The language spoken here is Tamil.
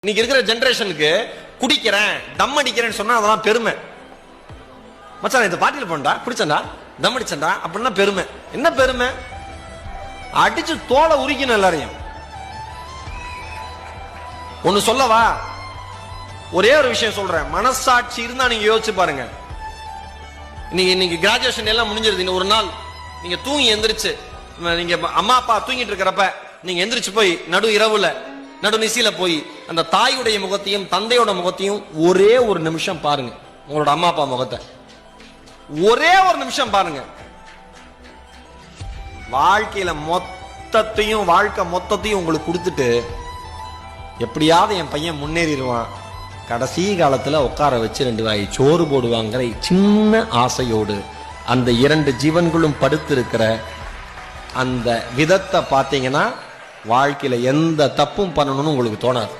இன்னைக்கு இருக்கிற ஜெனரேஷனுக்கு குடிக்கிறேன் தம் அடிக்கிறேன்னு சொன்னா அதெல்லாம் பெருமை. மச்சான் இந்த பாட்டியில் போண்டா குடிச்சண்டா தம் அடிச்சண்டா அப்படின்னா பெருமை. என்ன பெருமை? அடிச்சு தோலை உரிக்கணும் எல்லாரையும். ஒன்னு சொல்லவா, ஒரே ஒரு விஷயம் சொல்றேன். மனசாட்சி இருந்தா நீங்க யோசிச்சு பாருங்க. இன்னைக்கு கிராஜுவேஷன் எல்லாம் முடிஞ்சிருது. ஒரு நாள் நீங்க தூங்கி எந்திரிச்சு, நீங்க அம்மா அப்பா தூங்கிட்டு இருக்கிறப்ப நீங்க எந்திரிச்சு போய் நடு இரவுல நடுநிசையில போய் அந்த தாயுடைய முகத்தையும் தந்தையோட முகத்தையும் ஒரே ஒரு நிமிஷம் பாருங்க. உங்களோட அம்மா அப்பா முகத்தை ஒரே ஒரு நிமிஷம் பாருங்க. வாழ்க்கையில வாழ்க்கை மொத்தத்தையும் உங்களுக்கு கொடுத்துட்டு எப்படியாவது என் பையன் முன்னேறிடுவான், கடைசி காலத்துல உட்கார வச்சு 2 வாய் சோறு போடுவாங்கிற சின்ன ஆசையோடு அந்த 2 ஜீவன்களும் படுத்திருக்கிற அந்த விதத்தை பார்த்தீங்கன்னா வாழ்க்கையில எந்த தப்பும் பண்ணணும்னு உங்களுக்கு தோணாது.